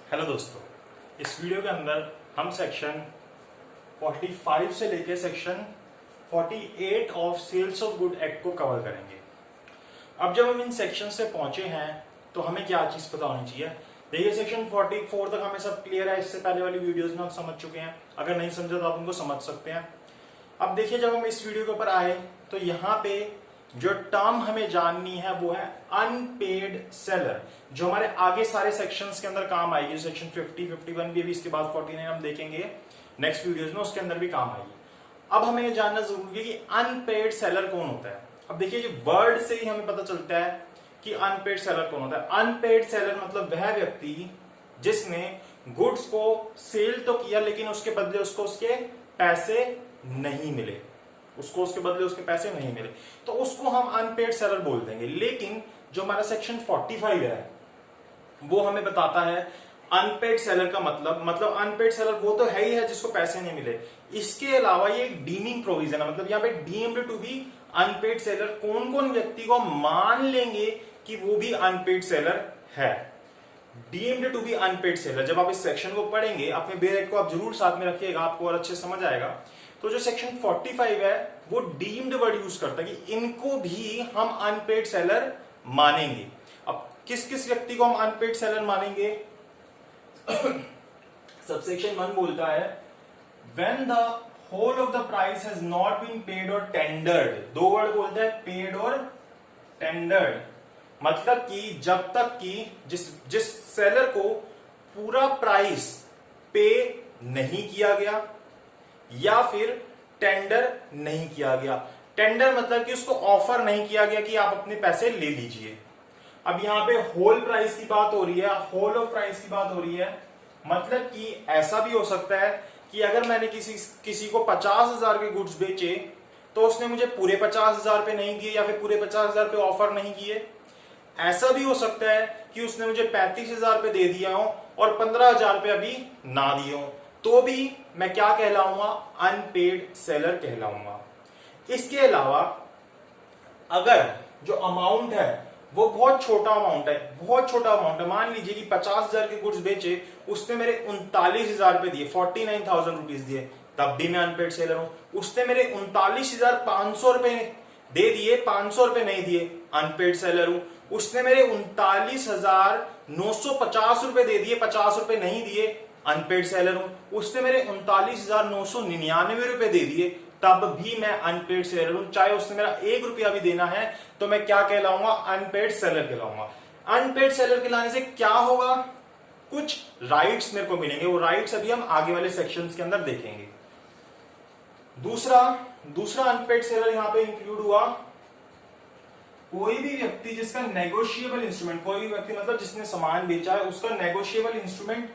Hello दोस्तों, इस video के अंदर हम सेक्शन 45 से लेके section 48 of sales of good act को कवर करेंगे। अब जब हम इन सेक्शन से पहुंचे हैं तो हमें क्या चीज पता होनी चाहिए। देखिए, सेक्शन 44 तक हमें सब क्लियर है, इससे पहले वाली वीडियोस में हम समझ चुके हैं। अगर नहीं समझा तो आप उनको समझ सकते हैं। अब देखिए, जब हम इस वीडियो के ऊपर आए तो यहाँ पे जो टर्म हमें जाननी है वो है अनपेड सेलर, जो हमारे आगे सारे सेक्शंस के अंदर काम आएगी। सेक्शन 50, 51 भी इसके बाद 49 हम देखेंगे नेक्स्ट वीडियोस में, उसके अंदर भी काम आएगी। अब हमें ये जानना जरूरी है कि अनपेड सेलर कौन होता है। अब देखिए, ये वर्ड से ही हमें पता चलता है कि अनपेड सेलर कौन होता है। अनपेड सेलर मतलब वह व्यक्ति जिसने गुड्स को सेल तो किया लेकिन उसके बदले उसको उसके पैसे नहीं मिले, उसके पैसे नहीं मिले, तो उसको हम अनपेड सेलर बोल देंगे। लेकिन जो हमारा सेक्शन 45 है वो हमें बताता है अनपेड सेलर का मतलब अनपेड सेलर वो तो है ही है जिसको पैसे नहीं मिले। इसके अलावा ये एक डीमिंग प्रोविजन है, मतलब यहाँ पे deemed to be unpaid seller कौन कौन व्यक्ति को मान लेंगे कि वो भी अनपेड सेलर है। Deemed to be unpaid seller, जब आप इस सेक्शन को पढ़ेंगे अपने बेरेट को आप जरूर साथ में रखिएगा, आपको और अच्छे समझ आएगा। तो जो सेक्शन 45 है वो डीम्ड वर्ड यूज करता है कि इनको भी हम अनपेड सेलर मानेंगे। अब किस किस व्यक्ति को हम अनपेड सेलर मानेंगे? सबसेक्शन 1 बोलता है when the whole of the price has not been paid or tendered. दो वर्ड बोलता है, पेड और टेंडर्ड, मतलब कि जब तक कि जिस सेलर को पूरा प्राइस पे नहीं किया गया या फिर टेंडर नहीं किया गया। टेंडर मतलब कि उसको ऑफर नहीं किया गया कि आप अपने पैसे ले लीजिए। अब यहां पे होल प्राइस की बात हो रही है, होल ऑफ प्राइस की बात हो रही है, मतलब कि ऐसा भी हो सकता है कि अगर मैंने किसी को 50,000 के गुड्स बेचे तो उसने मुझे पूरे 50,000 पे नहीं दिए या फिर पूरे 50,000 पे ऑफर नहीं किए। ऐसा भी हो सकता है कि उसने मुझे 35,000 पे दे दिया हो और 15,000 पे अभी ना दिए हो, तो भी मैं क्या कहलाऊंगा? Unpaid seller कहलाऊंगा। इसके अलावा अगर जो अमाउंट है वो बहुत छोटा अमाउंट है, मान लीजिए कि 50,000 के गुड्स बेचे, उसने मेरे 39,000 पे दिए, 49,000 रुपीज दिए, तब भी मैं अनपेड सेलर हूं। उसने मेरे 39,500 रुपए दे दिए, 500 रुपए नहीं दिए, अनपेड सेलर हूं। उसने मेरे 39,950 रुपए दे दिए, 50 रुपए नहीं दिए, अनपेड सेलर हूं। उसने मेरे 39,999 रुपए दे दिए, तब भी मैं अनपेड सेलर हूं। चाहे उसने मेरा 1 रुपया भी देना है तो मैं क्या कहलाऊंगा? अनपेड सेलर कहलाऊंगा। अनपेड सेलर कहलाने से क्या होगा? कुछ राइट्स मेरे को मिलेंगे, वो राइट्स अभी हम आगे वाले सेक्शंस के अंदर देखेंगे। दूसरा अनपेड सेलर यहां पे इंक्लूड हुआ कोई भी व्यक्ति जिसका नेगोशिएबल इंस्ट्रूमेंट, कोई भी व्यक्ति मतलब जिसने सामान बेचा है उसका नेगोशिएबल इंस्ट्रूमेंट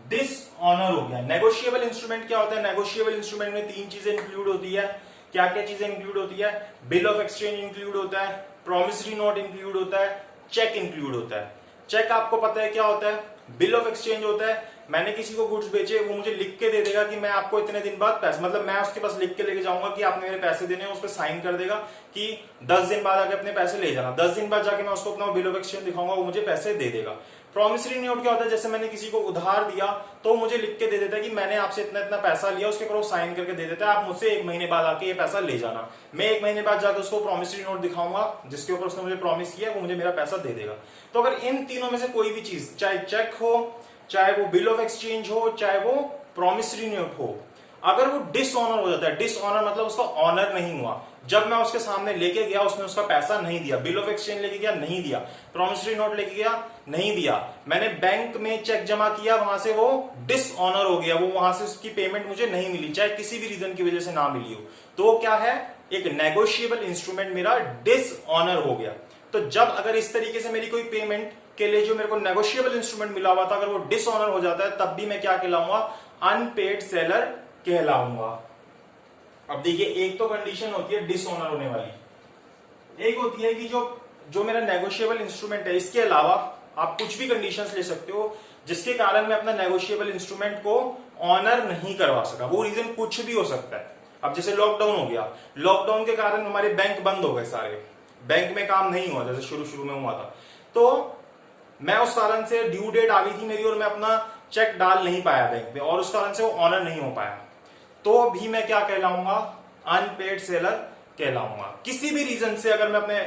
डिसऑनर हो गया। नेगोशिएबल इंस्ट्रूमेंट क्या होता है? नेगोशिएबल इंस्ट्रूमेंट में 3 चीजें इंक्लूड होती है। क्या क्या चीजें इंक्लूड होती है? बिल ऑफ एक्सचेंज इंक्लूड होता है, प्रॉमिसरी नोट इंक्लूड होता है, चेक इंक्लूड होता है। चेक आपको पता है क्या होता है? बिल ऑफ एक्सचेंज होता है, मैंने किसी को गुड्स बेचे, वो मुझे लिख के दे देगा कि मैं आपको इतने दिन बाद पैसे, मतलब मैं उसके पास लिख के लेके जाऊंगा कि आपने मेरे पैसे देने हैं, उस पर साइन कर देगा कि 10 दिन बाद आके अपने पैसे ले जाना। 10 दिन बाद जाके मैं उसको अपना बिल ऑफ एक्सचेंज दिखाऊंगा, वो मुझे पैसे दे देगा। प्रॉमिसरी नोट क्या होता है? जैसे मैंने किसी को उधार दिया तो मुझे लिख के दे देता है कि मैंने आपसे इतना इतना पैसा लिया, उसके ऊपर वो साइन करके दे देता है, आप मुझसे 1 महीने बाद आके ये पैसा ले जाना। मैं 1 महीने बाद जाकर उसको प्रॉमिसरी नोट दिखाऊंगा जिसके ऊपर उसने मुझे प्रॉमिस किया, वो मुझे मेरा पैसा दे देगा। तो अगर इन तीनों में से कोई भी चीज, चाहे चेक हो, चाहे वो बिल ऑफ एक्सचेंज हो, चाहे वो प्रॉमिसरी नोट हो, अगर वो डिसऑनर हो जाता है, डिसऑनर मतलब उसका ऑनर नहीं हुआ, जब मैं उसके सामने लेके गया उसने उसका पैसा नहीं दिया, बिल ऑफ एक्सचेंज लेके गया नहीं दिया, प्रॉमिसरी नोट लेके गया नहीं दिया, मैंने बैंक में चेक जमा किया, वहां से वो डिसऑनर हो गया, वो वहां से उसकी पेमेंट मुझे नहीं मिली, चाहे किसी भी रीजन की वजह से ना मिली हो, तो क्या है? एक नेगोशिएबल इंस्ट्रूमेंट मेरा डिसऑनर हो गया। तो जब अगर इस तरीके से मेरी कोई पेमेंट के लिए जो मेरे को नेगोशिएबल इंस्ट्रूमेंट मिला हुआ था, अगर वो डिसऑनर हो जाता है, तब भी मैं क्या कहलाऊंगा? Unpaid seller कहलाऊंगा। अब देखिए, एक तो कंडीशन होती है डिसऑनर होने वाली, एक होती है कि जो मेरा नेगोशिएबल इंस्ट्रूमेंट है, इसके अलावा आप कुछ भी कंडीशंस ले सकते हो जिसके कारण मैं अपना नेगोशिएबल इंस्ट्रूमेंट को ऑनर नहीं करवा सका। वो रीजन कुछ भी हो सकता है। अब जैसे लॉकडाउन हो गया, लॉकडाउन के कारण हमारे बैंक बंद हो गए, सारे बैंक में काम नहीं हुआ जैसे शुरू में हुआ था, तो मैं उस कारण से ड्यू डेट आ गई थी मेरी और मैं अपना चेक डाल नहीं पाया बैंक में और उस कारण से वो ऑनर नहीं हो पाया, तो भी मैं क्या कहलाऊंगा, अनपेड सेलर कहलाऊंगा। किसी भी रीजन से अगर मैं अपने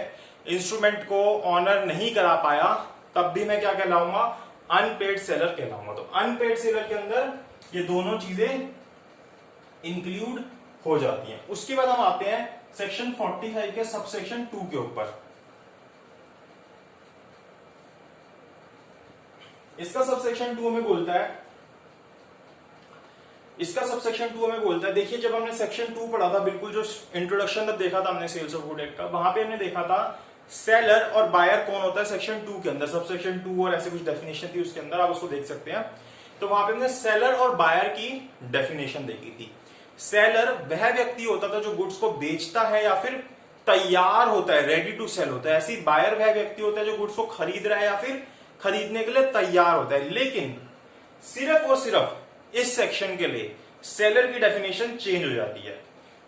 इंस्ट्रूमेंट को ऑनर नहीं करा पाया तब भी मैं क्या कहलाऊंगा, अनपेड सेलर कहलाऊंगा। तो अनपेड सेलर के अंदर ये दोनों चीजें इंक्लूड हो जाती हैं। उसके बाद हम आते हैं सेक्शन 45 के सबसेक्शन 2 के ऊपर। इसका सबसेक्शन 2 में बोलता है, देखिए जब हमने सेक्शन 2 पढ़ा था, बिल्कुल जो इंट्रोडक्शन तब देखा था हमने सेल्स ऑफ गुड एक्ट का, वहां पे हमने देखा था सेलर और बायर कौन होता है सेक्शन 2 के अंदर, सबसेक्शन 2 और ऐसे कुछ डेफिनेशन थी उसके अंदर, आप उसको देख सकते हैं। तो वहां पे हमने सेलर और बायर की डेफिनेशन देखी थी। सेलर वह व्यक्ति होता था जो गुड्स को बेचता है या फिर तैयार होता है, रेडी टू सेल होता है। ऐसी बायर वह व्यक्ति होता है जो गुड्स को खरीद रहा है या फिर खरीदने के लिए तैयार होता है। लेकिन सिर्फ और सिर्फ इस सेक्शन के लिए सेलर की डेफिनेशन चेंज हो जाती है।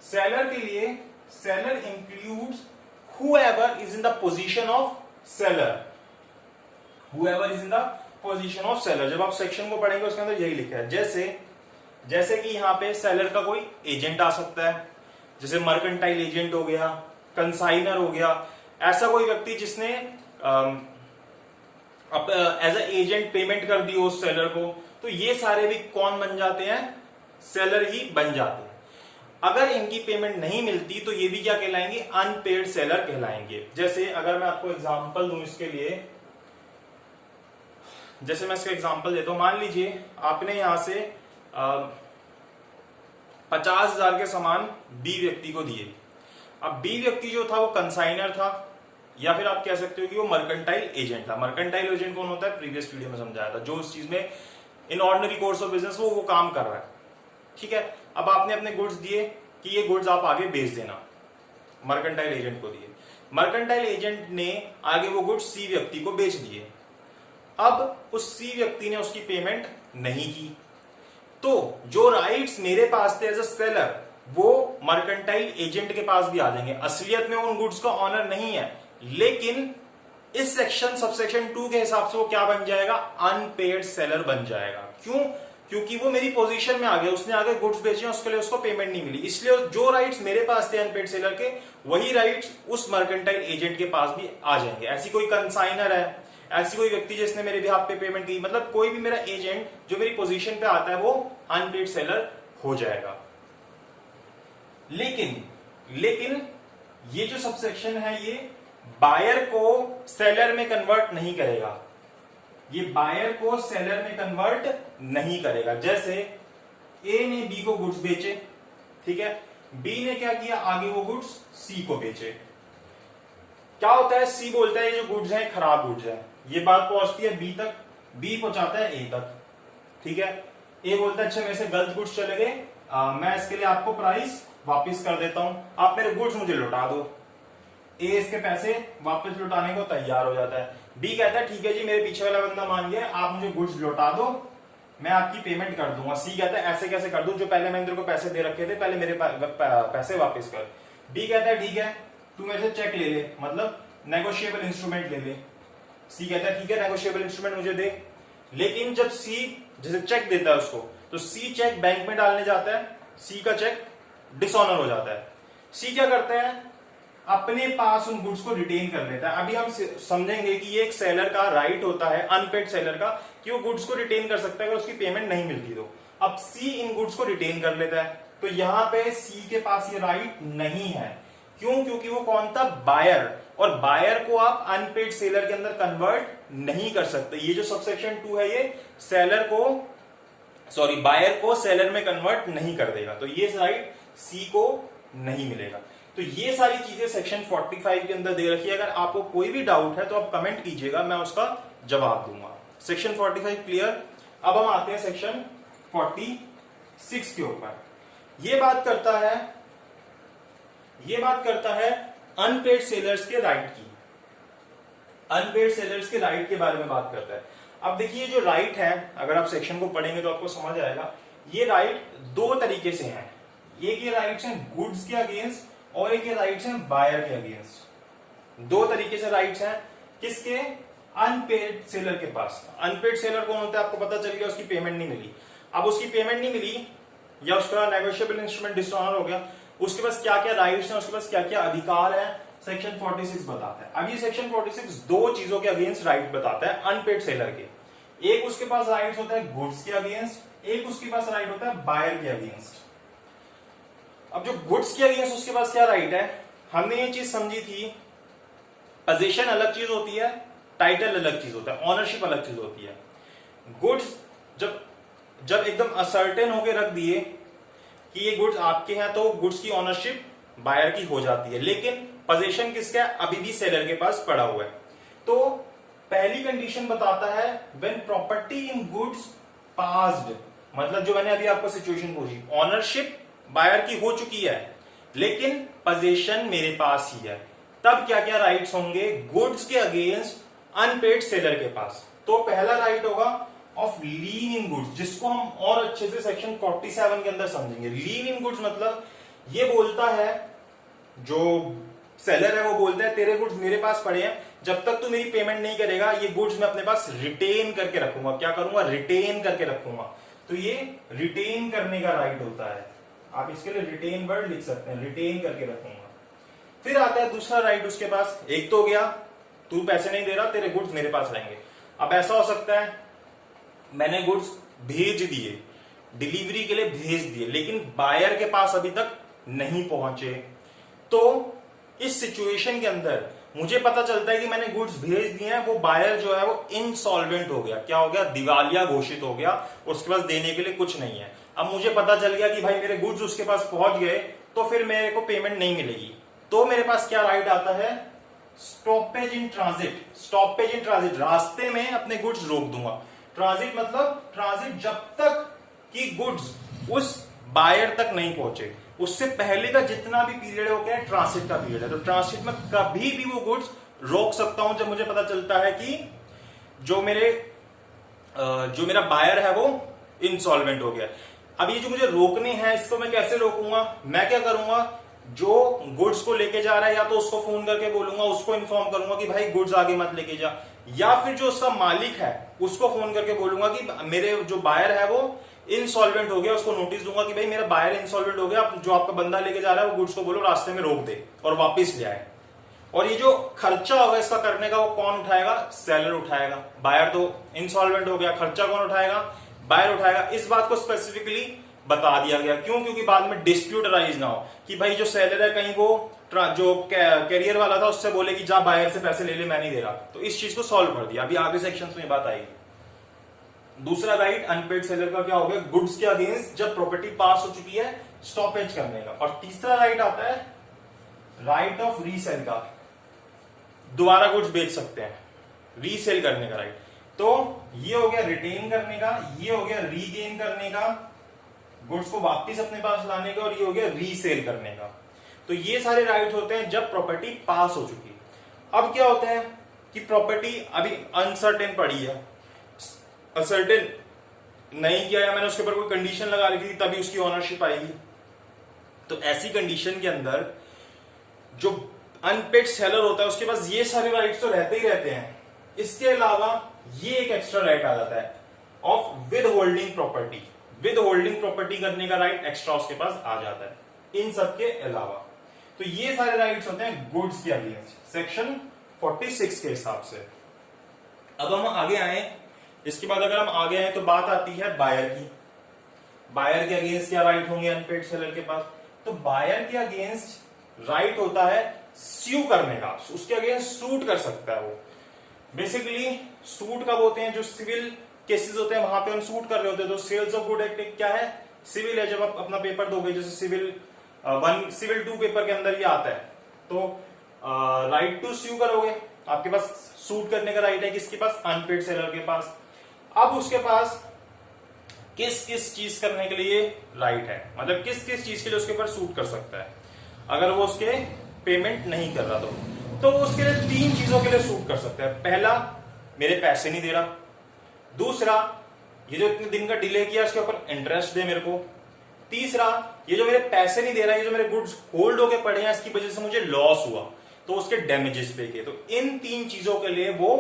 सेलर के लिए seller includes whoever is in the position of seller, whoever is in the position of seller। जब आप सेक्शन को पढ़ेंगे उसके अंदर यही लिखा है। जैसे कि यहां पे सेलर का कोई एजेंट आ सकता है, जैसे मर्केंटाइल एजेंट हो गया, कंसाइनर हो गया, ऐसा कोई व्यक्ति जिसने एज ए एजेंट पेमेंट कर दी उस सेलर को, तो ये सारे भी कौन बन जाते हैं, सेलर ही बन जाते हैं। अगर इनकी पेमेंट नहीं मिलती तो ये भी क्या कहलाएंगे, अनपेड सेलर कहलाएंगे। जैसे अगर मैं आपको एग्जांपल दूं इसके लिए, जैसे मैं इसका एग्जांपल देता हूं, मान लीजिए आपने यहां से 50,000 के सामान बी व्यक्ति को दिए। अब बी व्यक्ति जो था वो कंसाइनर था या फिर आप कह सकते हो कि वो मर्केंटाइल एजेंट था। मर्केंटाइल एजेंट कौन होता है, प्रीवियस वीडियो में समझाया था, जो उस चीज में in ordinary course of business वो काम कर रहा है, ठीक है। अब आपने अपने गुड्स दिए कि ये गुड्स आप आगे बेच देना, मर्केंटाइल एजेंट को दिए। मर्केंटाइल एजेंट ने आगे वो गुड्स सी व्यक्ति को बेच दिए। अब उस सी व्यक्ति ने उसकी पेमेंट नहीं की, तो जो राइट्स मेरे पास थे एज अ सेलर वो मर्केंटाइल एजेंट के पास भी आ जाएंगे। असलियत में उन गुड्स का ऑनर नहीं है, लेकिन इस सेक्शन सबसेक्शन 2 के हिसाब से वो क्या बन जाएगा, अनपेड सेलर बन जाएगा। क्यों, क्योंकि वो मेरी पोजीशन में आ गया, उसने आगे गुड्स बेचे, उसके लिए उसको पेमेंट नहीं मिली, इसलिए जो राइट्स मेरे पास थे अनपेड सेलर के, वही राइट्स उस मर्केंटाइल एजेंट के पास भी आ जाएंगे। ऐसी कोई कंसाइनर है, ऐसी कोई व्यक्ति जिसने मेरे बिहाफ पे पेमेंट की, मतलब कोई भी मेरा एजेंट जो मेरी पोजीशन पे आता है वो अनपेड सेलर हो जाएगा। लेकिन ये जो सबसेक्शन है ये बायर को सेलर में कन्वर्ट नहीं करेगा, ये बायर को सेलर में कन्वर्ट नहीं करेगा। जैसे ए ने बी को गुड्स बेचे, ठीक है, बी ने क्या किया, आगे वो गुड्स सी को बेचे। क्या होता है, सी बोलता है ये जो गुड्स हैं खराब गुड्स हैं, ये बात पहुंचती है बी तक, बी पहुंचाता है ए तक, ठीक है। ए बोलता है अच्छा मेरे से गलत गुड्स चले गए, मैं इसके लिए आपको प्राइस वापस कर देता हूं, आप मेरे गुड्स मुझे लौटा दो। ए इसके पैसे वापस लौटाने को तैयार हो जाता है। बी कहता है ठीक है जी, मेरे पीछे वाला बंदा मान गया, आप मुझे गुड्स लौटा दो, मैं आपकी पेमेंट कर दूंगा। सी कहता है ऐसे कैसे कर दूं, जो पहले मैंने तेरे को पैसे दे रखे थे, पहले मेरे पैसे वापस कर। बी कहता है ठीक है तू मेरे से चेक ले ले, मतलब नेगोशिएबल इंस्ट्रूमेंट ले ले। सी कहता है ठीक है नेगोशिएबल इंस्ट्रूमेंट मुझे दे। लेकिन जब सी जैसे चेक देता है उसको, तो सी चेक बैंक में डालने जाता है, सी का चेक डिसऑनर हो जाता है। सी क्या करता है, अपने पास उन गुड्स को रिटेन कर लेता है। अभी हम समझेंगे कि ये एक सेलर का राइट होता है, अनपेड सेलर का, कि वो गुड्स को रिटेन कर सकता है अगर उसकी पेमेंट नहीं मिलती तो। अब सी इन गुड्स को रिटेन कर लेता है, तो यहां पे सी के पास ये राइट नहीं है। क्यों, क्योंकि वो कौन था, बायर, और बायर को आप अनपेड सेलर के अंदर कन्वर्ट नहीं कर सकते। ये जो सबसेक्शन 2 है ये सेलर को, सॉरी बायर को सेलर में कन्वर्ट नहीं कर देगा, तो ये राइट सी को नहीं मिलेगा। तो ये सारी चीजें सेक्शन 45 के अंदर दे रखी है। अगर आपको कोई भी डाउट है तो आप कमेंट कीजिएगा, मैं उसका जवाब दूंगा। Section 45 clear. अब हम आते हैं सेक्शन 46 के ऊपर। ये बात करता है अनपेड सेलर्स के राइट की, अनपेड सेलर्स के राइट के बारे में बात करता है। अब देखिए जो राइट है, अगर आप सेक्शन को पढ़ेंगे तो आपको समझ आएगा, ये राइट दो तरीके से हैं। एक ये राइट्स हैं गुड्स के अगेंस्ट और एक ये राइट्स हैं बायर के अगेंस्ट। दो तरीके से राइट्स हैं, किसके, अनपेड सेलर के पास। अनपेड सेलर कौन होता है, आपको पता चल गया उसकी पेमेंट नहीं मिली। अब उसकी पेमेंट नहीं मिली या उसका नेगोशिएबल इंस्ट्रूमेंट डिसऑनर हो गया, उसके पास क्या क्या राइट्स हैं, उसके पास क्या क्या अधिकार है, सेक्शन 46 बताता है। अब ये सेक्शन 46 दो चीजों के अगेंस्ट राइट बताता है अनपेड सेलर के। एक उसके पास राइट होता है गुड्स के अगेंस्ट, एक उसके पास राइट होता है बायर के अगेंस्ट। अब जो गुड्स के अगेंस्ट उसके पास क्या राइट है, हमने ये चीज समझी थी, पोजीशन अलग चीज होती है, टाइटल अलग चीज होता है, ऑनरशिप अलग चीज होती है। गुड्स जब एकदम असर्टेन होके रख दिए कि ये गुड्स आपके हैं, तो गुड्स की ऑनरशिप बायर की हो जाती है, लेकिन पोजीशन किसका है, अभी भी सेलर के पास पड़ा हुआ है। तो पहली कंडीशन बताता है when property in goods passed, मतलब जो मैंने अभी आपको सिचुएशन पूछी, ऑनरशिप बायर की हो चुकी है लेकिन पोजीशन मेरे पास ही है, तब क्या क्या राइट्स होंगे गुड्स के अगेंस्ट अनपेड सेलर के पास। तो पहला राइट होगा ऑफ लीन इन गुड्स, जिसको हम और अच्छे से सेक्शन 47 के अंदर समझेंगे। लीन इन गुड्स मतलब ये बोलता है, जो सेलर है वो बोलता है तेरे गुड्स मेरे पास पड़े हैं, जब तक तू मेरी पेमेंट नहीं करेगा ये गुड्स मैं अपने पास रिटेन करके रखूंगा। क्या करूंगा, रिटेन करके रखूंगा। तो ये रिटेन करने का राइट होता है, आप इसके लिए रिटेन वर्ड लिख सकते हैं, रिटेन करके रखूंगा। फिर आता है दूसरा राइट उसके पास, एक तो हो गया तू पैसे नहीं दे रहा, तेरे गुड्स मेरे पास रहेंगे। अब ऐसा हो सकता है मैंने गुड्स भेज दिए, डिलीवरी के लिए भेज दिए, लेकिन बायर के पास अभी तक नहीं पहुंचे, तो इस सिचुएशन के अंदर मुझे पता चलता है कि मैंने गुड्स भेज दिए हैं, वो बायर जो है वो इनसॉल्वेंट हो गया, क्या हो गया, दिवालिया घोषित हो गया, उसके पास देने के लिए कुछ नहीं है। अब मुझे पता चल गया कि भाई मेरे गुड्स उसके पास पहुंच गए, तो फिर मेरे को पेमेंट नहीं मिलेगी। तो मेरे पास क्या राइट आता है, stoppage in transit. Stoppage in transit, रास्ते में अपने गुड्स रोक दूंगा। ट्रांजिट मतलब ट्रांजिट जब तक कि गुड्स उस बायर तक नहीं पहुंचे, उससे पहले का जितना भी पीरियड है वो क्या है, ट्रांसिट का पीरियड है। तो ट्रांसिट में कभी भी वो गुड्स रोक सकता हूं जब मुझे पता चलता है कि जो मेरा बायर है वो इनसॉल्वेंट हो गया। अब ये जो मुझे रोकने हैं, इसको मैं कैसे रोकूंगा, मैं क्या करूंगा, जो गुड्स को लेके जा रहा है या तो उसको फोन करके बोलूंगा, उसको इन्फॉर्म करूंगा कि भाई गुड्स आगे मत लेके जा, या फिर जो उसका मालिक है उसको फोन करके बोलूंगा कि मेरे जो बायर है वो इनसॉल्वेंट हो गया, उसको नोटिस दूंगा कि भाई मेरा बायर इनसॉल्वेंट हो गया, जो आपका बंदा लेके जा रहा है वो गुड्स को बोलो रास्ते में रोक दे और वापस ले आए। और ये जो खर्चा होगा इसका करने का, वो कौन उठाएगा, सेलर उठाएगा। बायर तो इनसॉल्वेंट हो गया, खर्चा कौन उठाएगा, बायर उठाएगा। इस बात को स्पेसिफिकली बता दिया गया, क्यों, क्योंकि बाद में डिस्प्यूट राइज ना हो कि भाई जो सेलर है कहीं वो जो कैरियर वाला था उससे बोले कि जा बायर से पैसे ले ले, मैं नहीं दे रहा। तो इस चीज को सॉल्व कर दिया। अभी आगे सेक्शंस में बात आएगी। दूसरा राइट अनपेड सेलर का क्या हो गया, गुड्स के अगेंस्ट जब प्रॉपर्टी पास हो चुकी है स्टॉपेज करने का। और तीसरा राइट आता है राइट ऑफ रीसेल का, दोबारा गुड्स बेच सकते हैं, रीसेल करने का राइट। तो ये हो गया रिटेन करने का, ये हो गया रीगेन करने का, गुड्स को वापस अपने पास लाने का, और ये हो गया रीसेल करने का। तो ये सारे राइट होते हैं जब प्रॉपर्टी पास हो चुकी। अब क्या होता है कि प्रॉपर्टी अभी अनसर्टेन पड़ी है, असर्टेन नहीं किया या मैंने उसके ऊपर कोई कंडीशन लगा रखी थी तभी उसकी ओनरशिप आएगी। तो ऐसी कंडीशन के अंदर जो अनपेड सेलर होता है उसके पास ये सारे राइट्स तो रहते ही रहते हैं, इसके अलावा ये एक एक्स्ट्रा राइट आ जाता है of with holding property. With holding property करने का राइट एक्स्ट्रा उसके पास आ जाता है इन सब के अलावा। तो ये सारे राइट्स होते हैं गुड्स के अगेंस्ट सेक्शन 46 के हिसाब से। अब हम आगे आए, इसके बाद अगर हम आगे आए तो बात आती है बायर की। बायर के अगेंस्ट क्या राइट होंगे अनपेड सेलर के पास, तो बायर के अगेंस्ट राइट होता है स्यू करने का, उसके अगेंस्ट सूट कर सकता है वो। बेसिकली सूट कब होते हैं, जो सिविल केसेस होते हैं वहां पे हम सूट कर रहे होते हैं। तो सेल्स ऑफ गुड एक्ट क्या है, सिविल है। जब आप अपना पेपर दोगे, जैसे सिविल 1 सिविल 2 पेपर के अंदर ये आता है, तो राइट टू स्यू करोगे, आपके पास सूट करने का राइट है किसके पास, अनपेड सेलर के पास। अब उसके पास किस किस चीज करने के लिए राइट है, मतलब किस किस चीज के लिए उसके ऊपर सूट कर सकता है अगर वो उसके पेमेंट नहीं कर रहा तो वो उसके लिए 3 चीजों के लिए सूट कर सकता है। पहला, मेरे पैसे नहीं दे रहा। दूसरा, ये जो इतने दिन का डिले किया उसके ऊपर इंटरेस्ट दे मेरे को। तीसरा, ये जो मेरे पैसे नहीं दे रहा, ये जो मेरे गुड्स होल्ड होके पड़े हैं इसकी वजह से मुझे लॉस हुआ, तो उसके डैमेजेस पे के। तो इन 3 चीजों के लिए वो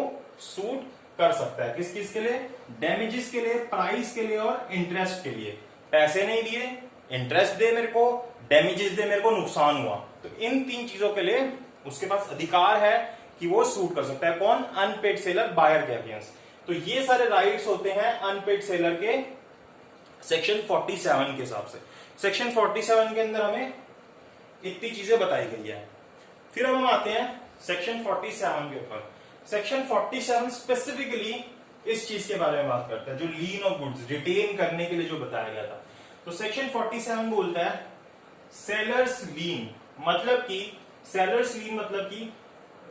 सूट कर सकता है। किस किस के लिए? डैमेजेस के लिए, प्राइस के लिए और इंटरेस्ट के लिए। पैसे नहीं दिए, इंटरेस्ट दे मेरे को, डैमेजेस दे मेरे को, नुकसान हुआ, तो इन 3 चीजों के लिए उसके पास अधिकार है कि वो सूट कर सकता है। कौन? अनपेड सेलर बायर के अगेंस्ट। तो ये सारे राइट्स होते हैं अनपेड सेलर के सेक्शन 47 के हिसाब से। सेक्शन 47 के अंदर हमें इतनी चीजें बताई गई है। फिर अब हम आते हैं सेक्शन 47 के ऊपर। सेक्शन 47 स्पेसिफिकली इस चीज के बारे में बात करता है, जो लीन ऑफ गुड्स रिटेन करने के लिए जो बताया गया था। तो सेक्शन 47 बोलता है सेलर्स लीन, मतलब कि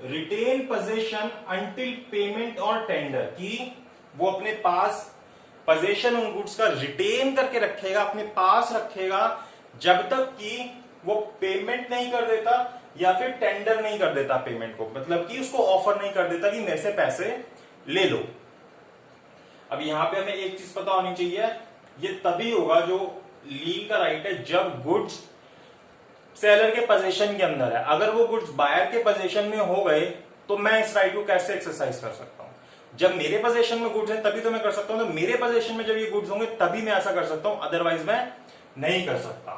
रिटेन पोजेशन अंटिल पेमेंट और टेंडर, कि वो अपने पास पोजेशन उन गुड्स का रिटेन करके रखेगा, अपने पास रखेगा जब तक कि वो पेमेंट नहीं कर देता या फिर टेंडर नहीं कर देता पेमेंट को, मतलब कि उसको ऑफर नहीं कर देता कि मेरे से पैसे ले लो। अब यहां पे हमें एक चीज पता होनी चाहिए, ये तभी होगा जो लीन का राइट है जब गुड्स सेलर के पोजीशन के अंदर है। अगर वो गुड्स बायर के पोजीशन में हो गए तो मैं इस राइट को कैसे एक्सरसाइज कर सकता हूं? जब मेरे पोजीशन में गुड्स है तभी तो मैं कर सकता हूं, तो मेरे पोजीशन में जब ये गुड्स होंगे तभी मैं ऐसा कर सकता हूं, अदरवाइज मैं नहीं कर सकता।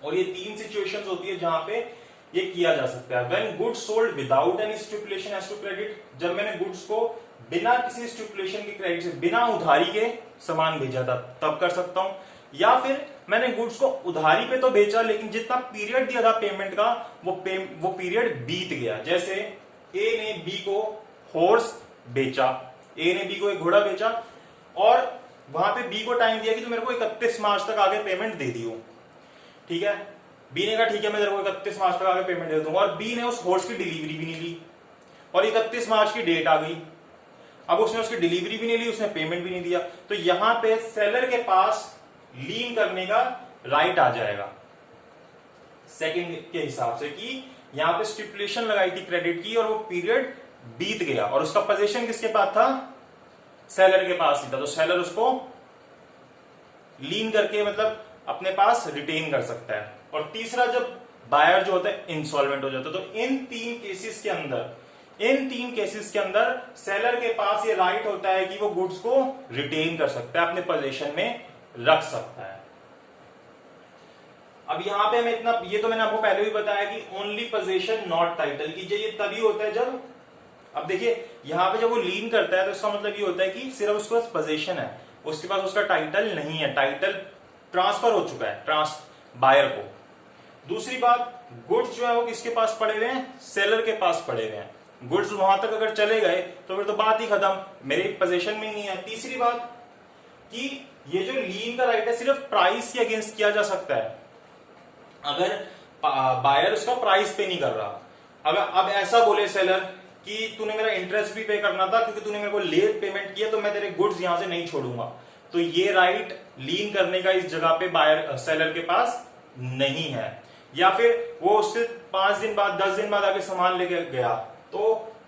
और ये 3 सिचुएशंस होती है जहां पे ये किया जा सकता है। When goods sold without any stipulation as to credit, जब मैंने गुड्स को बिना किसी स्टिपुलेशन के क्रेडिट से, बिना उधारी के सामान भेजा था, तब कर सकता हूं। या फिर मैंने गुड्स को उधारी पे तो बेचा लेकिन जितना पीरियड दिया था पेमेंट का वो पीरियड बीत गया। जैसे ए ने बी को हॉर्स बेचा, ए ने बी को एक घोड़ा बेचा और वहां पे बी को टाइम दिया कि तो मेरे को 31 मार्च तक आगे पेमेंट दे दियो। ठीक है, बी ने कहा ठीक है मैं तेरे को 31 मार्च तक आगे पेमेंट दे दूंगा, और बी ने उस हॉर्स की डिलीवरी भी नहीं ली और 31 मार्च की डेट आ गई। अब उसने उसकी डिलीवरी भी नहीं ली, उसने पेमेंट भी नहीं दिया, तो यहां पे सेलर के पास लीन करने का राइट आ जाएगा सेकंड के हिसाब से, कि यहां पे स्टिपुलेशन लगाई थी क्रेडिट की और वो पीरियड बीत गया और उसका पोजीशन किसके पास था? सेलर के पास ही था, तो सेलर उसको लीन करके मतलब अपने पास रिटेन कर सकता है। और तीसरा, जब बायर जो होता है इंसॉल्वेंट हो जाता है, तो इन 3 केसेस के अंदर सेलर के पास ये राइट होता है कि वो गुड्स को रिटेन कर सकता है, अपने पोजीशन में रख सकता है। अब यहां पे हमें इतना, ये तो मैंने आपको पहले भी बताया कि ओनली पोजीशन नॉट टाइटल, की ये तभी होता है जब, अब देखिए यहां पे जब वो लीन करता है तो इसका मतलब ये होता है कि सिर्फ उसके पास पोजीशन है, उसके पास उसका टाइटल नहीं है, टाइटल ट्रांसफर हो चुका है बायर को। दूसरी बात, गुड्स जो है वो किसके पास पड़े हुए हैं? सेलर के पास पड़े हुए हैं। गुड्स वहां तक अगर चले गए तो फिर तो बात ही खत्म, मेरे पोजीशन में नहीं है। तीसरी बात कि ये जो लीन का राइट है सिर्फ प्राइस के अगेंस्ट किया जा सकता है, अगर बायर उसका प्राइस पे नहीं कर रहा। अगर अब ऐसा बोले सेलर कि तूने मेरा इंटरेस्ट भी पे करना था क्योंकि तूने मेरे को लेट पेमेंट किया, तो मैं तेरे गुड्स यहां से नहीं छोड़ूंगा, तो ये राइट लीन करने का इस जगह पे बायर सेलर के पास नहीं है। या फिर वो उससे 5 दिन बाद 10 दिन बाद आके सामान लेके गया तो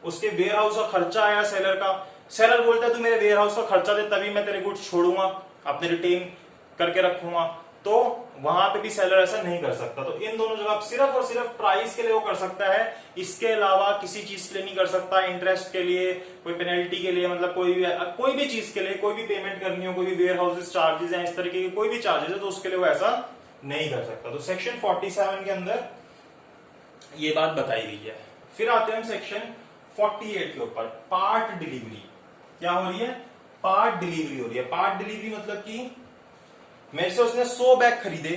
उसके वेयर हाउस का खर्चा आया सेलर का, सेलर बोलता है तू मेरे वेयर हाउस का खर्चा दे तभी मैं तेरे गुड्स छोड़ूंगा, अपने रिटेन करके रखूंगा, तो वहां पे भी सेलर ऐसा नहीं कर सकता। तो इन दोनों जगह सिर्फ और सिर्फ प्राइस के लिए वो कर सकता है, इसके अलावा किसी चीज के लिए नहीं कर सकता। इंटरेस्ट के लिए, कोई पेनल्टी के लिए, मतलब कोई भी चीज के लिए, कोई भी पेमेंट करनी हो, कोई भी वेयर हाउसेस चार्जेस हैं, इस तरीके के कोई भी चार्जेस है, तो उसके लिए वो ऐसा नहीं कर सकता। तो सेक्शन 47 के अंदर ये बात बताई गई है। फिर आते हैं सेक्शन 48 के ऊपर, पार्ट डिलीवरी। क्या हो रही है? पार्ट डिलीवरी हो रही है। पार्ट डिलीवरी मतलब कि मेरे से उसने 100 बैग खरीदे,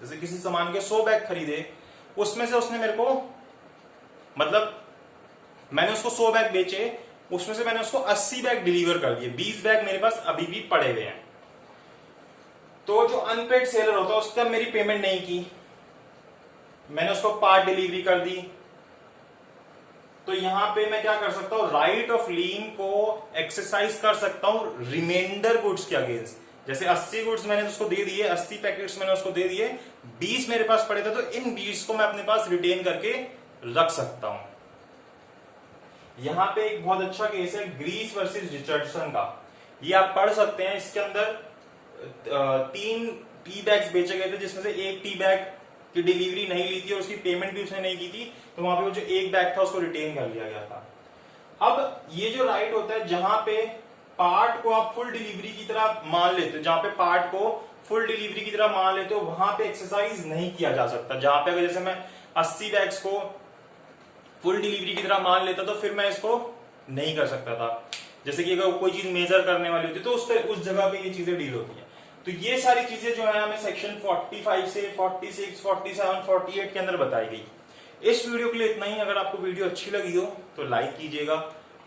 जैसे किसी सामान के 100 बैग खरीदे, उसमें से उसने मेरे को, मतलब मैंने उसको 100 बैग बेचे, उसमें से मैंने उसको 80 बैग डिलीवर कर दिए, 20 बैग मेरे पास अभी भी पड़े हुए हैं। तो जो अनपेड सेलर होता है उसने मेरी पेमेंट नहीं की, मैंने उसको पार्ट डिलीवरी कर दी, तो यहां पे मैं क्या कर सकता हूं? राइट ऑफ लीन को एक्सरसाइज कर सकता हूं रिमाइंडर गुड्स के अगेंस्ट। जैसे 80 गुड्स मैंने उसको दे दिए, 80 पैकेट्स मैंने उसको दे दिए, 20 मेरे पास पड़े थे, तो इन 20 को मैं अपने पास रिटेन करके रख सकता हूं। यहां पे एक बहुत अच्छा केस है ग्रीस वर्सेस रिचर्डसन का, ये आप पढ़ सकते हैं। इसके अंदर 3 टी बैग्स बेचे गए थे, जिसमें से एक टी बैग की डिलीवरी नहीं ली थी और उसकी पेमेंट भी उसने नहीं की थी, तो वहां पे वो जो एक बैग था उसको रिटेन कर लिया गया था। अब ये जो राइट होता है जहां पे पार्ट को आप फुल डिलीवरी की तरह मान लेते हो, जहां पे पार्ट को फुल डिलीवरी की तरह मान लेते हो, वहां पे एक्सरसाइज नहीं किया जा सकता। जहां पे अगर जैसे मैं 80 बैग्स को फुल डिलीवरी की तरह मान लेता तो फिर मैं इसको नहीं कर सकता था। जैसे कि अगर कोई चीज मेजर करने वाली होती तो उस जगह पे ये चीजें डील होती है। तो ये सारी चीजें जो है हमें सेक्शन 45 से 46, 47, 48 के अंदर बताई गई। इस वीडियो के लिए इतना ही। अगर आपको वीडियो अच्छी लगी हो तो लाइक कीजिएगा,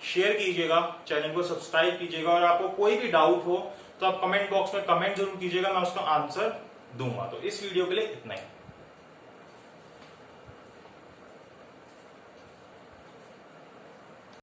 शेयर कीजिएगा, चैनल को सब्सक्राइब कीजिएगा, और आपको कोई भी डाउट हो तो आप कमेंट बॉक्स में कमेंट जरूर कीजिएगा, मैं उसका आंसर दूंगा। तो इस वीडियो के लिए इतना ही।